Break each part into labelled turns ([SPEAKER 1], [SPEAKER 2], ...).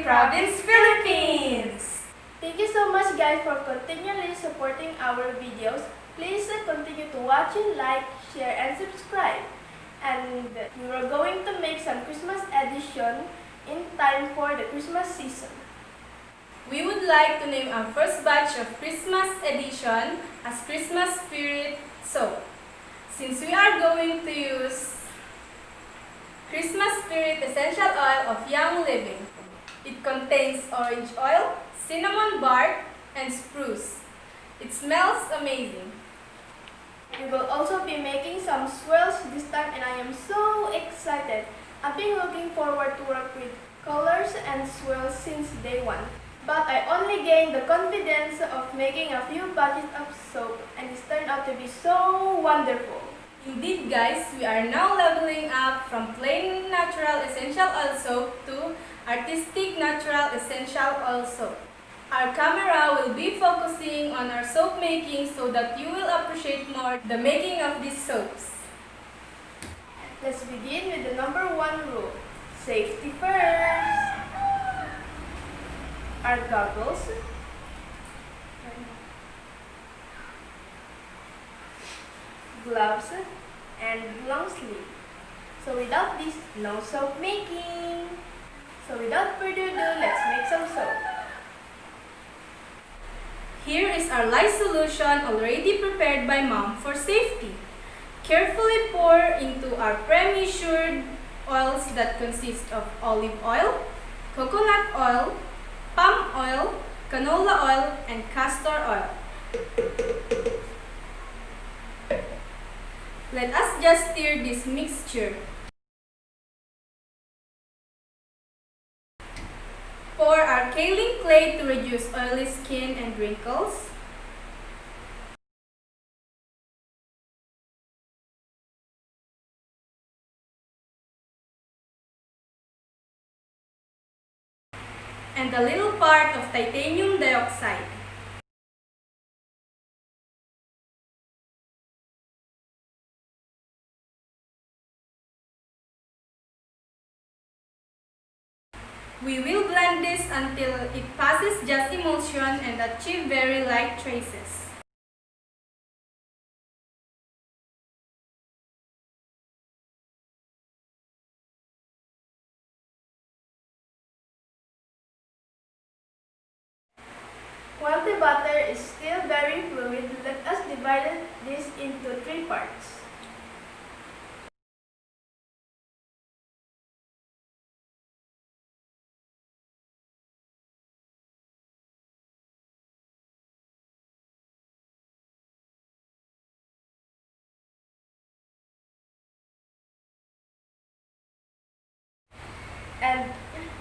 [SPEAKER 1] Province, Philippines!
[SPEAKER 2] Thank you so much guys for continually supporting our videos. Please continue to watch, like, share, and subscribe. And we were going to make some Christmas edition in time for the Christmas season.
[SPEAKER 1] We would like to name our first batch of Christmas edition as Christmas Spirit Soap. Since we are going to use Christmas Spirit Essential Oil of Young Living. It contains orange oil, cinnamon bark, and spruce. It smells amazing.
[SPEAKER 2] We will also be making some swirls this time, and I am so excited. I've been looking forward to work with colors and swirls since day one. But I only gained the confidence of making a few batches of soap, and it's turned out to be so wonderful.
[SPEAKER 1] Indeed guys, we are now leveling up from plain natural essential oil soap to artistic natural essential oil soap. Our camera will be focusing on our soap making so that you will appreciate more the making of these soaps.
[SPEAKER 2] Let's begin with the number 1 rule. Safety first. Our goggles, gloves, and long sleeve. So without this, no soap making. So without further ado, let's make some soap.
[SPEAKER 1] Here is our lye solution already prepared by Mom for safety. Carefully pour into our pre-measured oils that consist of olive oil, coconut oil, palm oil, canola oil, and castor oil. Let us just stir this mixture. Pour our kaolin clay to reduce oily skin and wrinkles. And a little part of titanium dioxide. We will blend this until it passes just emulsion and achieve very light traces.
[SPEAKER 2] While the butter is still very fluid, let us divide this into 3 parts. And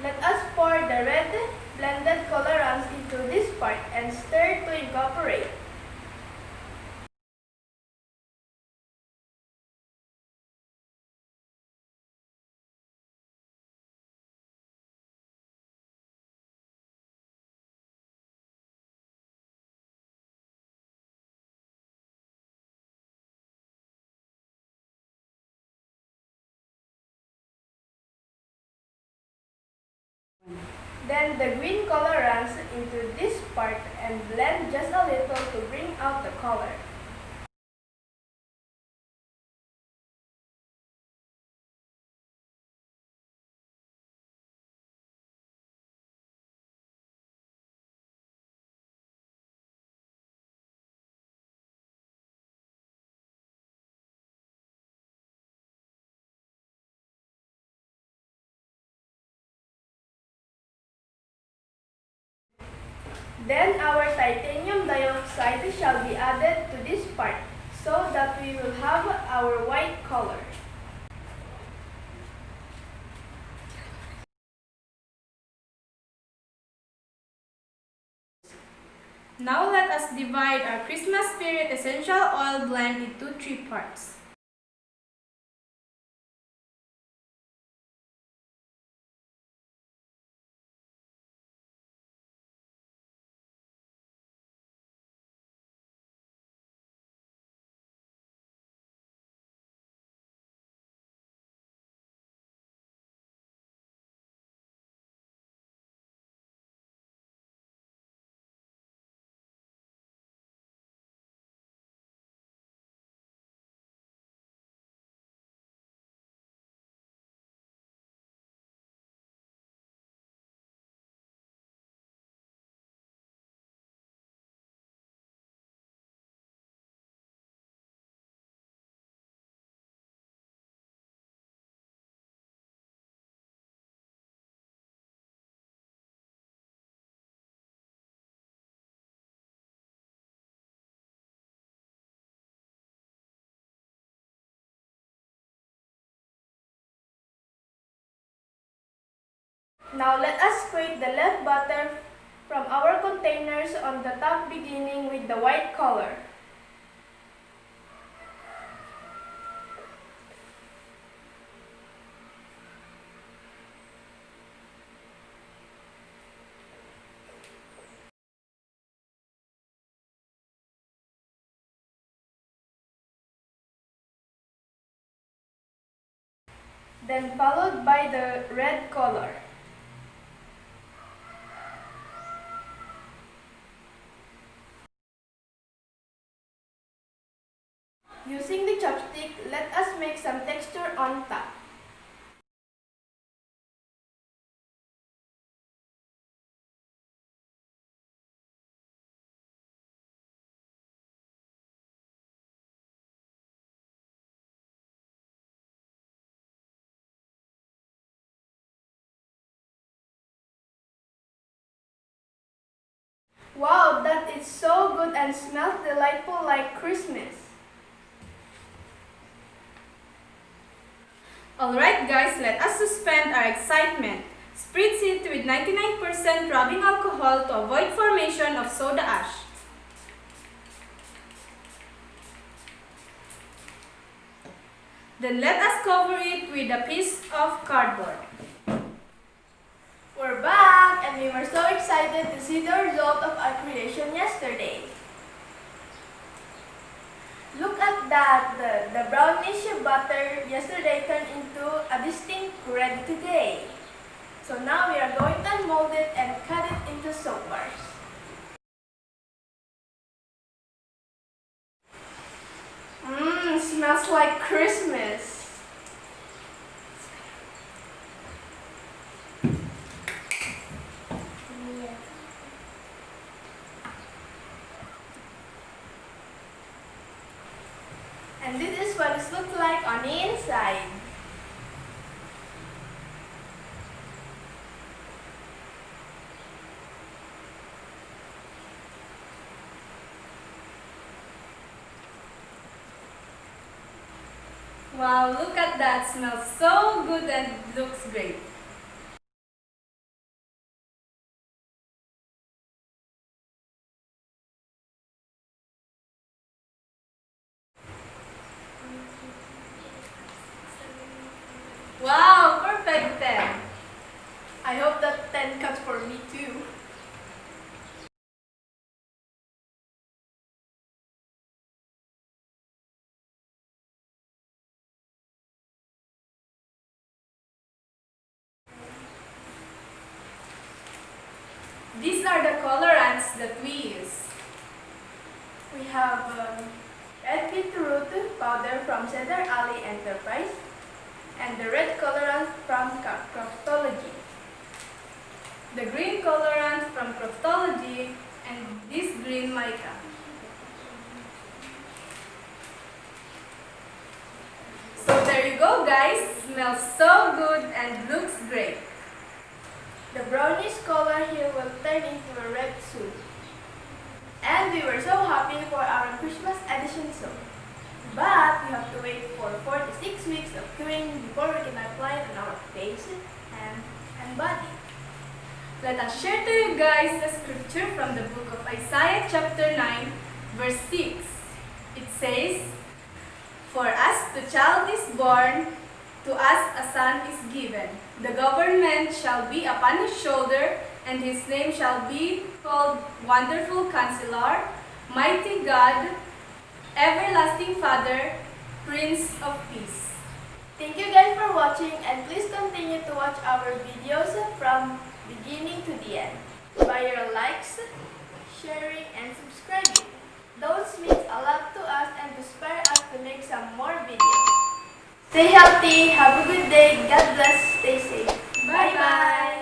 [SPEAKER 2] let us pour the red blended colorants into this part and stir to incorporate. Then the green colorants into this part and blend just a little to bring out the color. Then our titanium dioxide shall be added to this part so that we will have our white color.
[SPEAKER 1] Now let us divide our Christmas Spirit Essential Oil blend into 3 parts.
[SPEAKER 2] Now let us scrape the left butter from our containers on the top, beginning with the white color. Then followed by the red color. Using the chopstick, let us make some texture on top. Wow, that is so good and smells delightful like Christmas.
[SPEAKER 1] Alright guys, let us suspend our excitement. Spritz it with 99% rubbing alcohol to avoid formation of soda ash. Then let us cover it with a piece of cardboard.
[SPEAKER 2] We're back and we were so excited to see the result of our creation yesterday. Look at that, the brownish butter yesterday turned into a distinct red today. So now we are going to mold it and cut it into soap bars. Smells like Christmas. And this is what it looks like on the inside.
[SPEAKER 1] Wow, look at that, smells so good and looks great. Wow, perfect 10.
[SPEAKER 2] I hope that 10 cuts for me too.
[SPEAKER 1] These are the colorants that we use.
[SPEAKER 2] We have red beetroot powder from Cedar Alley Enterprise and the red colorant from Craftology.
[SPEAKER 1] The green colorant from Craftology and this green mica. So there you go guys, smells so good and looks great.
[SPEAKER 2] The brownish color here will turn into a red soon. And we were so happy for our Christmas edition soap. But we have to wait for 4 to 6 weeks of curing before we can apply it on our face, hand, and body.
[SPEAKER 1] Let us share to you guys the scripture from the book of Isaiah chapter 9 verse 6. It says, "For us a child is born, to us a son is given. The government shall be upon his shoulder, and his name shall be called Wonderful Counselor, Mighty God, Everlasting Father, Prince of Peace."
[SPEAKER 2] Thank you guys for watching, and please continue to watch our videos from beginning to the end by your likes, sharing, and subscribing. Those means a lot to us and to inspire us to make some more videos. Stay healthy, have a good day, God bless, stay safe. Bye bye!